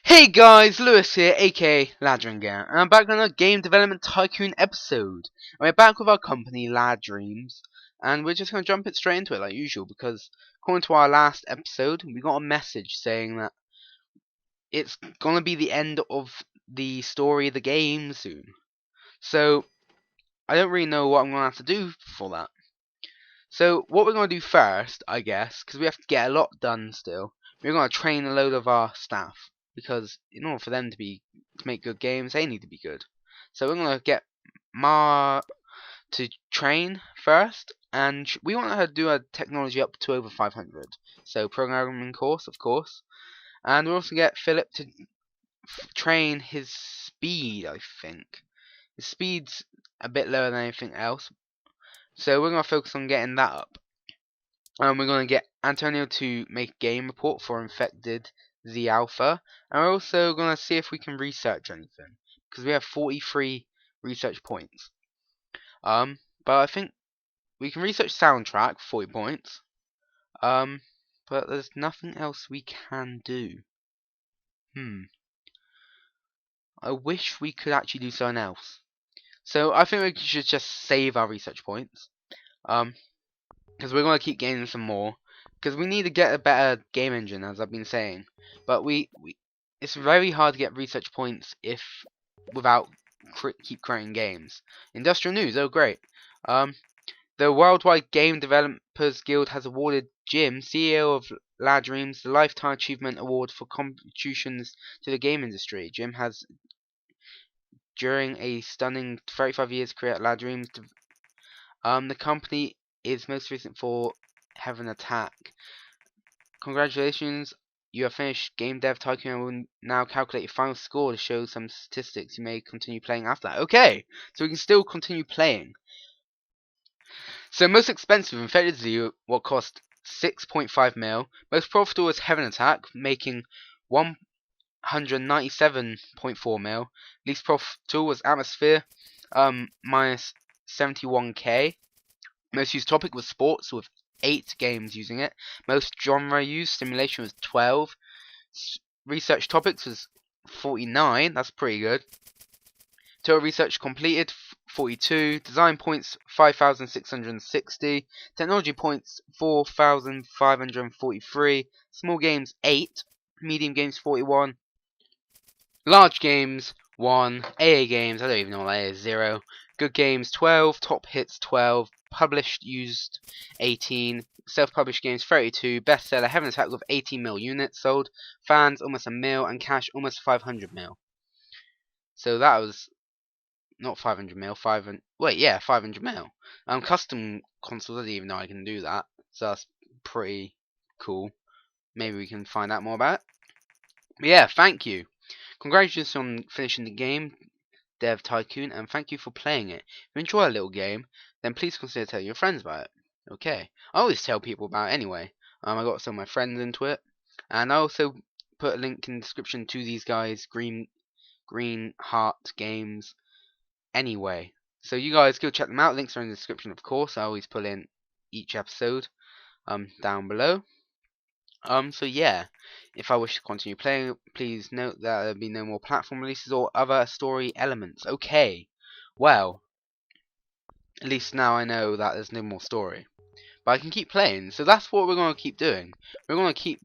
Hey guys, Lewis here, aka Ladringer, and I'm back on a Game Development Tycoon episode. And we're back with our company, Lad Dreams, and we're just going to jump it straight into it like usual, because according to our last episode, we got a message saying that it's going to be the end of the story of the game soon. So, I don't really know what I'm going to have to do for that. So, what we're going to do first, I guess, because we have to get a lot done still, we're going to train a load of our staff. Because in order for them to make good games, they need to be good. So we're gonna get Ma to train first, and we want her to do a technology up to over 500. So programming course, of course, and we'll also get Philip to train his speed. I think his speed's a bit lower than anything else, so we're gonna focus on getting that up. And we're going to get Antonio to make a game report for Infected the Alpha. And we're also going to see if we can research anything. Because we have 43 research points. But I think we can research soundtrack, 40 points. But there's nothing else we can do. I wish we could actually do something else. So I think we should just save our research points. Because we're going to keep gaining some more. Because we need to get a better game engine, as I've been saying. But it's very hard to get research points without keep creating games. Industrial news, oh great. The Worldwide Game Developers Guild has awarded Jim, CEO of Lad Dreams, the Lifetime Achievement Award for contributions to the game industry. Jim has, during a stunning 35 years career at Lad Dreams, the company is most recent for Heaven Attack. Congratulations, you have finished Game Dev Tycoon and will now calculate your final score to show some statistics. You may continue playing after that. Okay, so we can still continue playing. So most expensive Infected Zoo, what cost 6.5 mil. Most profitable was Heaven Attack, making 197.4 mil. Least profitable was Atmosphere, minus 71k. Most used topic was sports, with 8 games using it. Most genre used, simulation, was 12. Research topics was 49, that's pretty good. Total research completed, 42. Design points, 5,660. Technology points, 4,543. Small games, 8. Medium games, 41. Large games, 1. AA games, I don't even know what that is, 0. Good games, 12. Top hits, 12. Published used, 18. Self-published games, 32. Bestseller, Heaven Attack, with 18 mil units sold. Fans, almost a mil. And cash, almost 500 mil. So that was not 500 mil. 500 mil. Custom consoles, I didn't even know I can do that. So that's pretty cool. Maybe we can find out more about it. But yeah, thank you. Congratulations on finishing the game, Dev Tycoon, and thank you for playing it. If you enjoy a little game, then please consider telling your friends about it. Okay, I always tell people about it anyway. I got some of my friends into it, and I also put a link in the description to these guys, Greenheart Games. Anyway, so you guys go check them out. Links are in the description, of course. I always put in each episode down below. So yeah, if I wish to continue playing, please note that there'll be no more platform releases or other story elements. Okay, well, at least now I know that there's no more story. But I can keep playing, so that's what we're going to keep doing. We're going to keep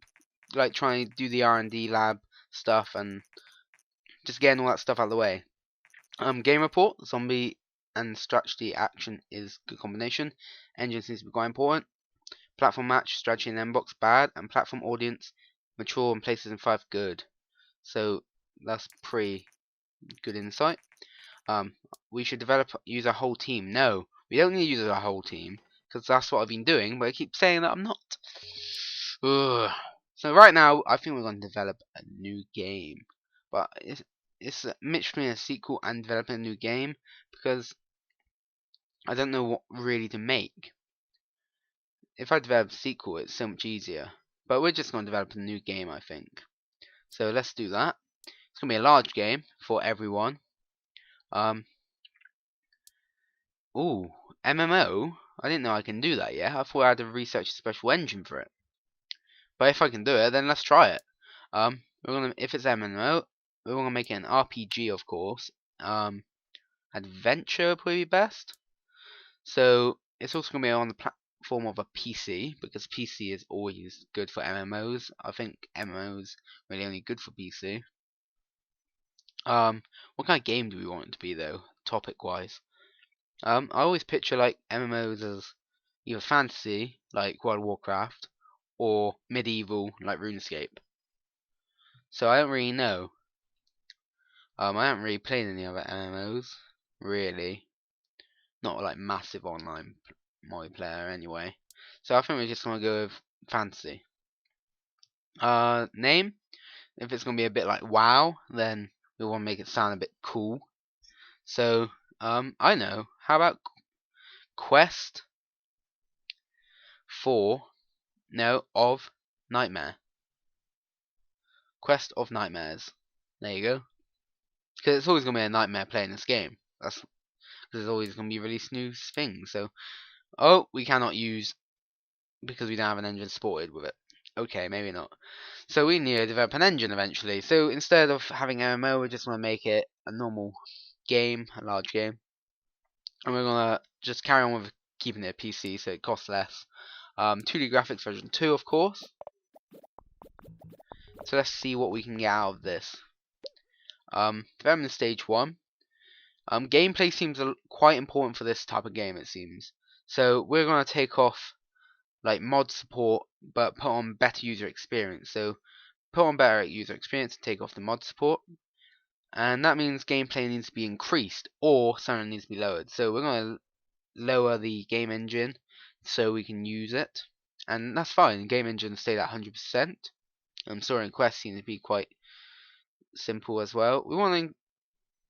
trying to do the R&D lab stuff and just getting all that stuff out of the way. Game report, zombie and strategy action is good combination. Engine seems to be quite important. Platform match, strategy and inbox, bad. And platform audience, mature and places in 5, good. So that's pretty good insight. We should use a whole team. No, we don't need to use a whole team, because that's what I've been doing, but I keep saying that I'm not. Ugh. So right now, I think we're going to develop a new game. But it's a mix between a sequel and developing a new game, because I don't know what really to make. If I develop a sequel, it's so much easier. But we're just going to develop a new game, I think. So let's do that. It's going to be a large game for everyone. Ooh, MMO? I didn't know I can do that yet. I thought I had to research a special engine for it. But if I can do it, then let's try it. if it's MMO, we're gonna make it an RPG, of course. Adventure would probably be best. So it's also gonna be on the platform of a PC, because PC is always good for MMOs. I think MMOs really only good for PC. What kind of game do we want it to be though, topic wise? I always picture like MMOs as either fantasy, like World of Warcraft, or medieval, like RuneScape. So I don't really know. I haven't really played any other MMOs, really. Not like massive online multiplayer anyway. So I think we're just gonna go with fantasy. Name. If it's gonna be a bit like WoW, then we want to make it sound a bit cool. So I know. How about Quest of Nightmare? Quest of Nightmares. There you go. Because it's always gonna be a nightmare playing this game. That's because there's always gonna be released new things. So, oh, we cannot use because we don't have an engine supported with it. Okay, maybe not. So we need to develop an engine eventually. So instead of having MMO, we just want to make it a normal game, a large game, and we're gonna just carry on with keeping it a PC, so it costs less. 2D graphics version 2, of course. So let's see what we can get out of this. Development stage 1. Gameplay seems quite important for this type of game, it seems. So we're gonna take off like mod support, but put on better user experience. So put on better user experience and take off the mod support, and that means gameplay needs to be increased or something needs to be lowered. So we're going to lower the game engine so we can use it, and that's fine. The game engine stayed at 100%. Story and quests seem to be quite simple as well. We want to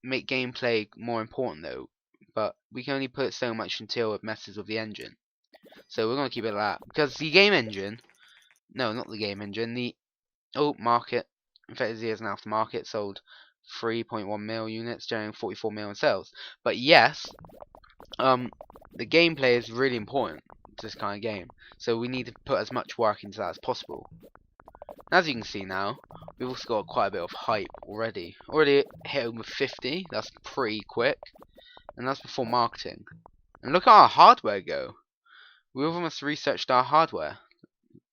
make gameplay more important though, but we can only put so much until it messes with the engine. So we're going to keep it like that, because the game engine, no, not the game engine, the market, in fact, it is an aftermarket, sold 3.1 mil units, generating 44 mil in sales. But yes, the gameplay is really important to this kind of game, so we need to put as much work into that as possible. As you can see now, we've also got quite a bit of hype already. Already hit over 50, that's pretty quick, and that's before marketing. And look at our hardware go. We've almost researched our hardware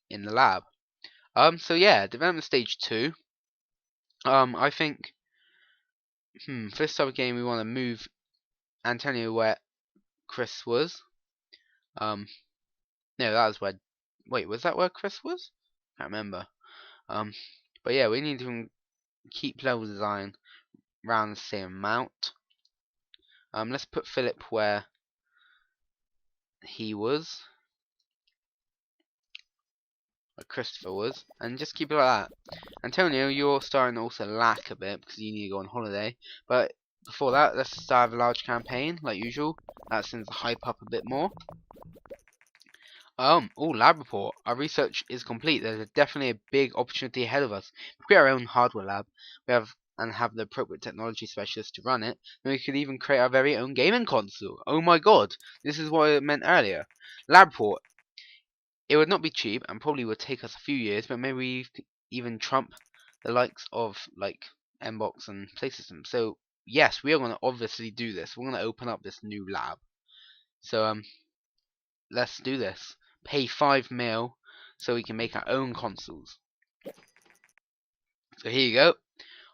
in the lab. So yeah, development stage 2. I think, for this type of game, we want to move Antonio where Chris was. No, that was where. Wait, was that where Chris was? I can't remember. But yeah, we need to keep level design around the same amount. Let's put Philip where he was, where Christopher was, and just keep it like that. Antonio, you're starting to also lack a bit because you need to go on holiday. But before that, let's start a large campaign like usual. That seems to hype up a bit more. Lab report. Our research is complete. There's definitely a big opportunity ahead of us. If we create our own hardware lab, we have the appropriate technology specialists to run it, then we could even create our very own gaming console. Oh my god, this is what I meant earlier. Lab report. It would not be cheap and probably would take us a few years, but maybe we could even trump the likes of like Mbox and PlaySystem. So yes, we are going to obviously do this. We're going to open up this new lab. So let's do this. Pay 5 mil so we can make our own consoles. So here you go.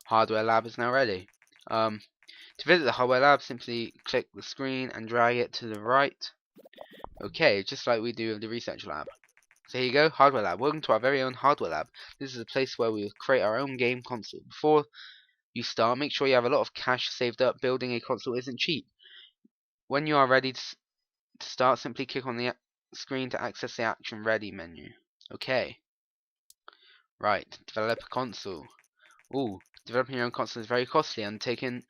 Hardware lab is now ready. To visit the hardware lab, simply click the screen and drag it to the right. Okay, just like we do with the research lab. So here you go, hardware lab. Welcome to our very own hardware lab. This is a place where we will create our own game console. Before you start, make sure you have a lot of cash saved up. Building a console isn't cheap. When you are ready to start, simply click on the screen to access the action ready menu. Okay. Right, develop a console. Ooh, developing your own console is very costly, undertaking.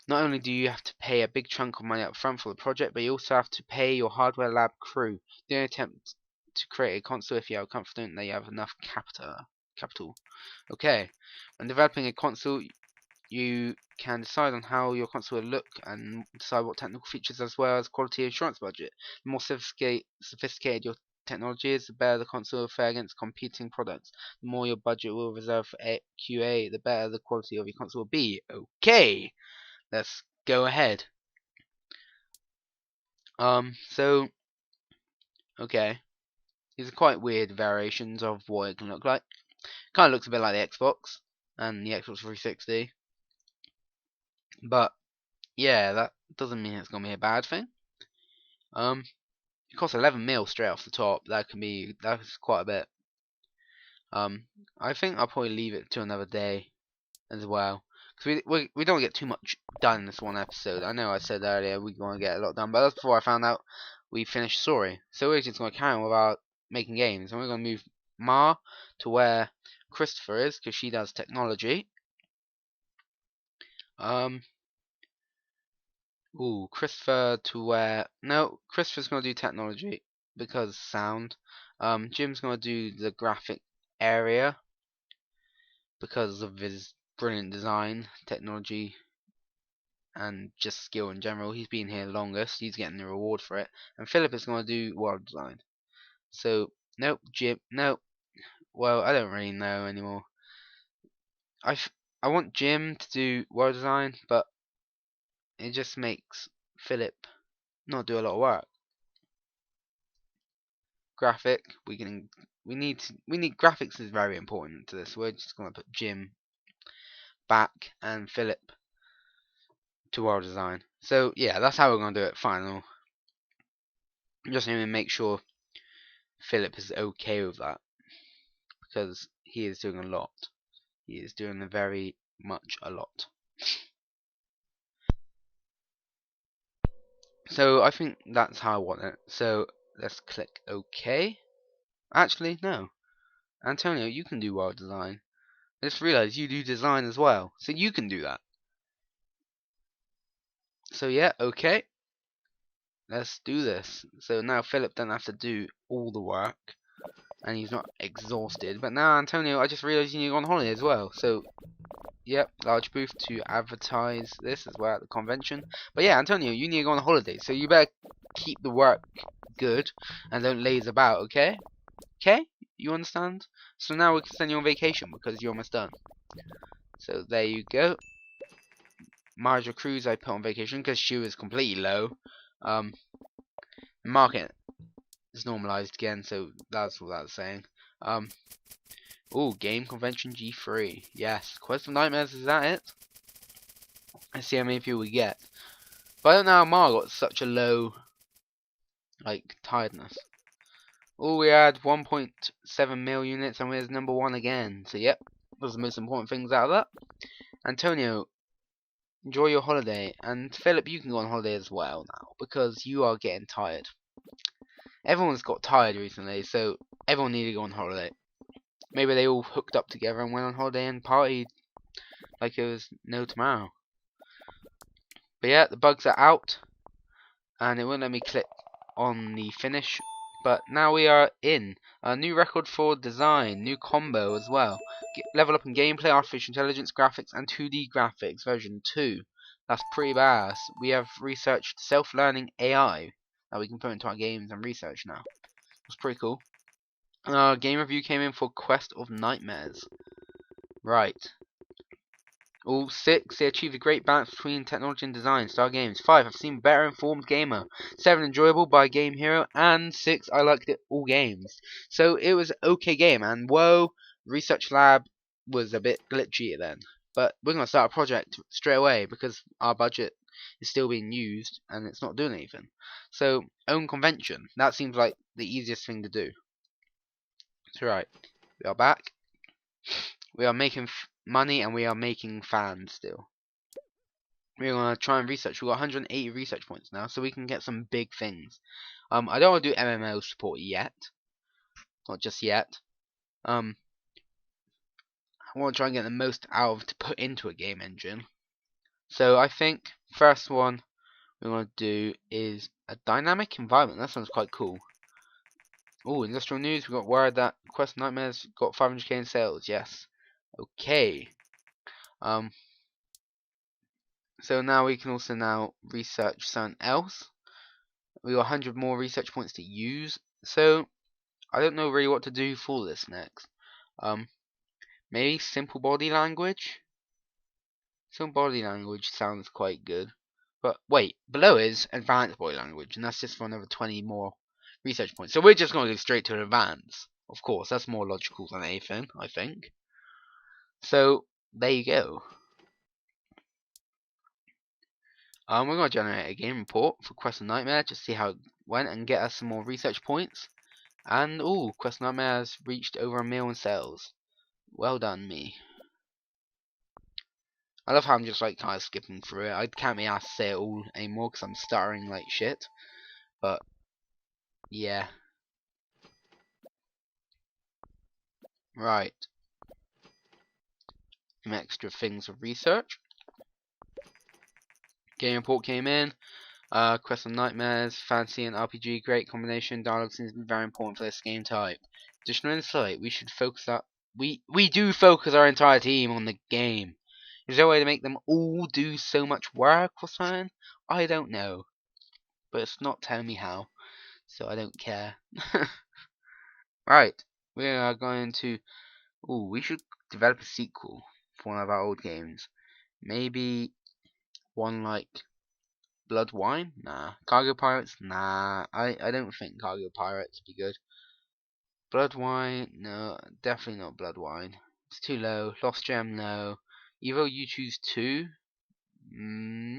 Not only do you have to pay a big chunk of money up front for the project, but you also have to pay your hardware lab crew. Do not attempt to create a console if you are confident that you have enough capital. Okay. When developing a console, you can decide on how your console will look and decide what technical features as well as quality assurance budget. The more sophisticated your technology is, the better the console will fare against competing products. The more your budget will reserve for QA, the better the quality of your console will be. Okay, let's go ahead. So okay, these are quite weird variations of what it can look like. Kind of looks a bit like the Xbox and the Xbox 360, but yeah, that doesn't mean it's gonna be a bad thing. It costs 11 mil straight off the top. That's quite a bit. I think I'll probably leave it to another day as well, because we don't get too much done in this one episode. I know I said earlier we're going to get a lot done, but that's before I found out we finished story. So we're just going to carry on without making games, and we're going to move Ma to where Christopher is, because she does technology. Christopher to where... No, Christopher's going to do technology because sound. Jim's going to do the graphic area because of his brilliant design, technology, and just skill in general. He's been here longest. He's getting the reward for it. And Philip is going to do world design. So, nope, Jim, nope. Well, I don't really know anymore. I want Jim to do world design, but it just makes Philip not do a lot of work. Graphic, we need graphics is very important to this. We're just gonna put Jim back and Philip to world design. So yeah, that's how we're gonna do it. Final. I'm just gonna make sure Philip is okay with that because he is doing a lot. He is doing very much a lot. So I think that's how I want it. So let's click OK. Actually, no. Antonio, you can do world design. I just realized you do design as well, so you can do that. So yeah, okay. Let's do this. So now Philip doesn't have to do all the work, and he's not exhausted. But now Antonio, I just realized you need to go on holiday as well. So yep, large booth to advertise this as well at the convention. But yeah, Antonio, you need to go on holiday, so you better keep the work good and don't laze about, okay? Okay? You understand? So now we can send you on vacation because you're almost done. So there you go. Marja Cruz I put on vacation because she was completely low. Market is normalized again, so that's what that's saying. Game convention G3. Yes, Quest of Nightmares, is that it? Let's see how many people we get. But I don't know how Mar got such a low, like, tiredness. We had 1.7 mil units and we're number 1 again. So yep, those are the most important things out of that. Antonio, enjoy your holiday. And Philip, you can go on holiday as well now, because you are getting tired. Everyone's got tired recently, so everyone needed to go on holiday. Maybe they all hooked up together and went on holiday and partied like it was no tomorrow. But yeah, the bugs are out, and it won't let me click on the finish. But now we are in. A new record for design, new combo as well. Level up in gameplay, artificial intelligence, graphics, and 2D graphics version 2. That's pretty badass. We have researched self-learning AI that we can put into our games and research now. That's pretty cool. Game review came in for Quest of Nightmares. Right. 6, they achieved a great balance between technology and design. Star Games. 5, I've seen better informed gamer. 7, enjoyable by Game Hero. And 6, I liked it all games. So it was an okay game. And whoa, Research Lab was a bit glitchy then. But we're going to start a project straight away because our budget is still being used and it's not doing anything. So, own convention. That seems like the easiest thing to do. That's right. We are back. We are making money and we are making fans still. We're going to try and research. We've got 180 research points now, so we can get some big things. I don't want to do MMO support yet. Not just yet. I want to try and get the most out of to put into a game engine. So I think first one we're going to do is a dynamic environment. That sounds quite cool. Industrial news. We got word that Quest Nightmares got 500k in sales. Yes. Okay. So now we can also now research something else. We got 100 more research points to use. So I don't know really what to do for this next. Maybe simple body language? Simple body language sounds quite good. But wait, below is advanced body language, and that's just for another 20 more research points. So we're just going to go straight to advanced. Of course, that's more logical than anything, I think. So, there you go. We're going to generate a game report for Quest of Nightmare, just see how it went, and get us some more research points. And, ooh, Quest of Nightmare has reached over 1 million sales. Well done, me. I love how I'm just like kind of skipping through it. I can't be asked to say it all anymore because I'm stuttering like shit. But, yeah. Right. Some extra things of research. Game report came in. Quest of Nightmares, Fantasy and RPG, great combination. Dialogue seems to be very important for this game type. Additional insight, we should focus that we do focus our entire team on the game. Is there a way to make them all do so much work or something? I don't know. But it's not telling me how. So I don't care. Right. We are going to we should develop a sequel for one of our old games. Maybe one like Blood Wine? Nah. Cargo Pirates? Nah. I don't think Cargo Pirates would be good. Blood Wine? No, definitely not Blood Wine. It's too low. Lost Gem? No. Evo You Choose 2?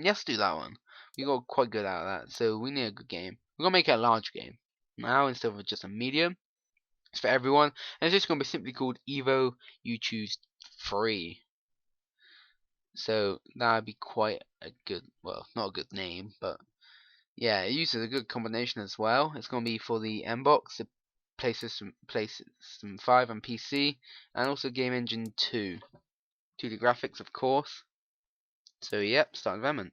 Yes, do that one. We got quite good out of that, so we need a good game. We're going to make it a large game now instead of just a medium. It's for everyone, and it's just going to be simply called Evo You Choose 3. So that would be quite a good, well, not a good name, but yeah, it uses a good combination as well. It's going to be for the Mbox, the PlayStation 5 and PC, and also Game Engine 2. 2D graphics, of course. So yep, start development.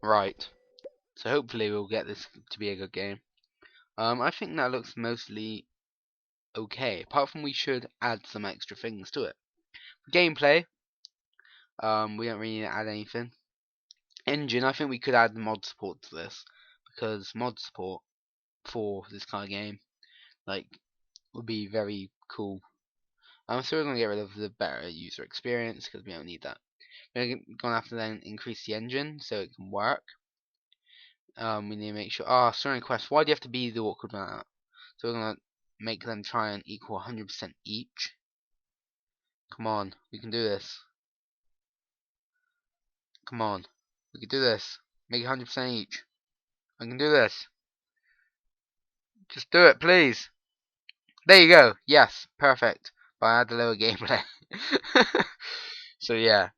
Right. So hopefully we'll get this to be a good game. I think that looks mostly okay. Apart from we should add some extra things to it. Gameplay. We don't really need to add anything. Engine, I think we could add mod support to this, because mod support for this kind of game, like, would be very cool. I'm still going to get rid of the better user experience because we don't need that. We're going to have to then increase the engine so it can work. We need to make sure. Story quest. Why do you have to be the awkward man? So we're going to make them try and equal 100% each. Come on, we can do this. Come on, we can do this. Make it 100% each. I can do this. Just do it, please. There you go. Yes, perfect. But I had the lower gameplay. So yeah,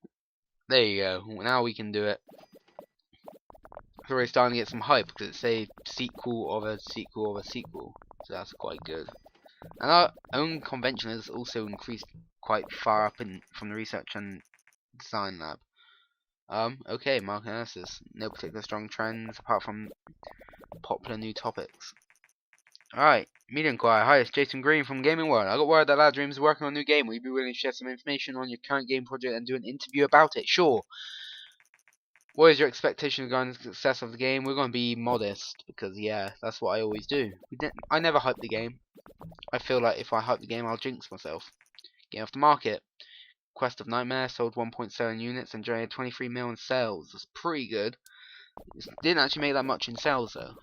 there you go. Now we can do it. It's already starting to get some hype because it's a sequel of a sequel of a sequel. So that's quite good. And our own convention has also increased quite far up from the research and design lab. Okay, market analysis. No particular strong trends apart from popular new topics. Alright, media inquiry. Hi, it's Jason Green from Gaming World. I got word that Lad Dreams is working on a new game. Will you be willing to share some information on your current game project and do an interview about it? Sure. What is your expectation regarding the success of the game? We're going to be modest because, yeah, that's what I always do. I never hype the game. I feel like if I hype the game, I'll jinx myself. Game off the market. Quest of Nightmare sold 1.7 units and generated 23 million sales. That's pretty good. It didn't actually make that much in sales though.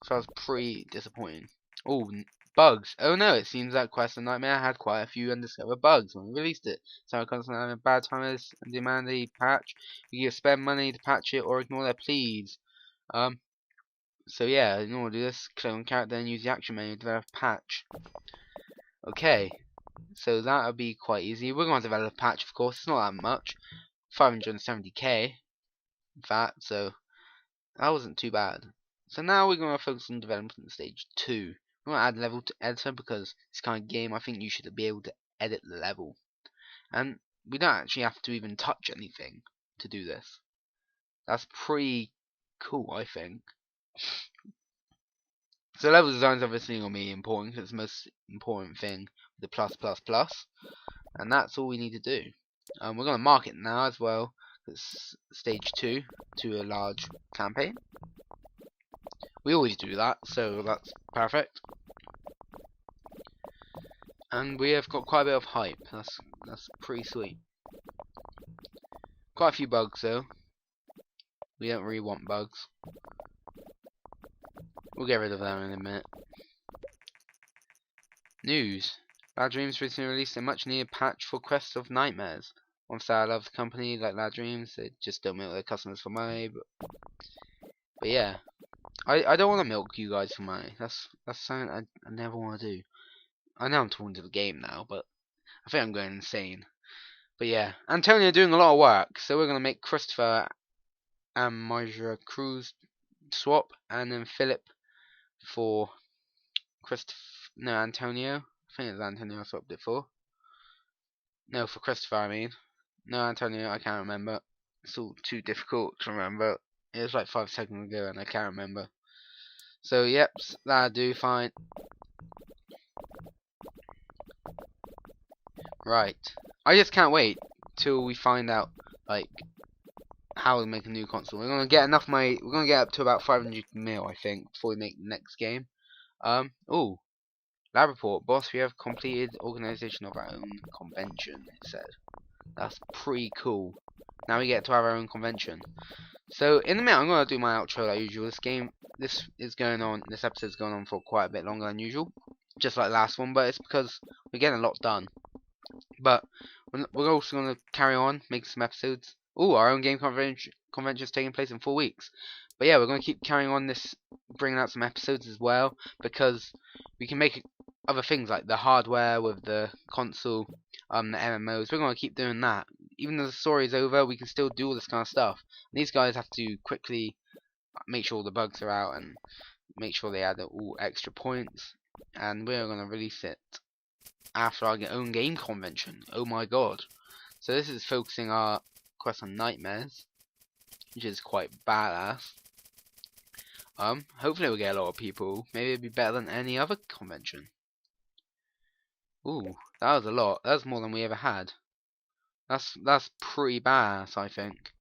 So I was pretty disappointing. Oh, bugs. Oh no, it seems that Quest of Nightmare had quite a few undiscovered bugs when we released it. So I constantly having bad timers and demand a patch. You can spend money to patch it or ignore their pleas. So yeah, in order to do this, click on character and use the action menu to develop a patch. Okay, so that'll be quite easy. We're going to develop a patch, of course. It's not that much. 570k, in fact, so that wasn't too bad. So now we're going to focus on development stage 2. We're going to add level to editor because this kind of game, I think you should be able to edit the level. And we don't actually have to even touch anything to do this. That's pretty cool, I think. So level design is obviously going to be important because it's the most important thing with the +++. And that's all we need to do. We're going to market now as well. It's stage 2 to a large campaign. We always do that, so that's perfect. And we have got quite a bit of hype. That's pretty sweet. Quite a few bugs though. We don't really want bugs. We'll get rid of them in a minute. News. Lad Dreams recently released a much needed patch for Quest of Nightmares. One side I love the company like Lad Dreams, they just don't milk their customers for money, but yeah. I don't want to milk you guys for money. That's something I never want to do. I know I'm talking to the game now, but I think I'm going insane. But yeah, Antonio doing a lot of work, so we're gonna make Christopher and Myra Cruz swap, and then Philip for Antonio. I think it's Antonio I swapped it for. No, for Christopher I mean. No, Antonio, I can't remember. It's all too difficult to remember. It was like 5 seconds ago and I can't remember. So yep, that'll do fine. Right. I just can't wait till we find out like how to make a new console. We're gonna get enough money. We're gonna get up to about 500 mil, I think, before we make the next game. Oh, lab report, boss. We have completed organization of our own convention. It said. That's pretty cool. Now we get to have our own convention. So in a minute, I'm gonna do my outro like usual. This episode's going on for quite a bit longer than usual, just like the last one. But it's because we're getting a lot done. But we're also going to carry on making some episodes. Oh, our own game convention is taking place in 4 weeks. But yeah, we're going to keep carrying on this, bringing out some episodes as well, because we can make other things like the hardware with the console, the MMOs. We're going to keep doing that. Even though the story is over, we can still do all this kind of stuff. And these guys have to quickly make sure all the bugs are out and make sure they add all extra points. And we're going to release it after our own game convention. Oh my god. So this is focusing our quest on Nightmares, which is quite badass. Hopefully we'll get a lot of people. Maybe it'll be better than any other convention. Ooh, that was a lot. That's more than we ever had. That's pretty badass, I think.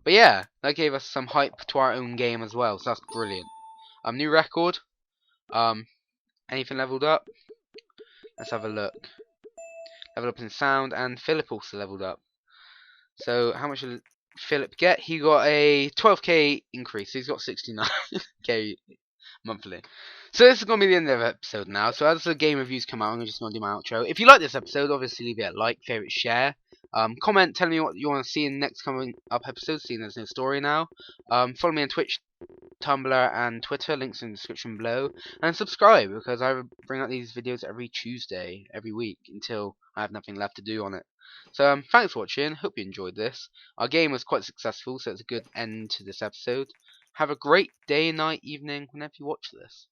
But yeah, that gave us some hype to our own game as well, so that's brilliant. New record. Anything leveled up? Let's have a look. Level up in sound, and Philip also leveled up. So how much did Philip get? He got a 12k increase. So he's got 69k monthly. So this is going to be the end of the episode now. So as the game reviews come out, I'm just going to do my outro. If you like this episode, obviously leave it a like, favourite, share. Comment, tell me what you want to see in the next coming up episodes, seeing there's no story now. Follow me on Twitch, Tumblr and Twitter, links in the description below, and subscribe because I bring out these videos every Tuesday, every week, until I have nothing left to do on it. So thanks for watching, hope you enjoyed this. Our game was quite successful, so it's a good end to this episode. Have a great day, night, evening, whenever you watch this.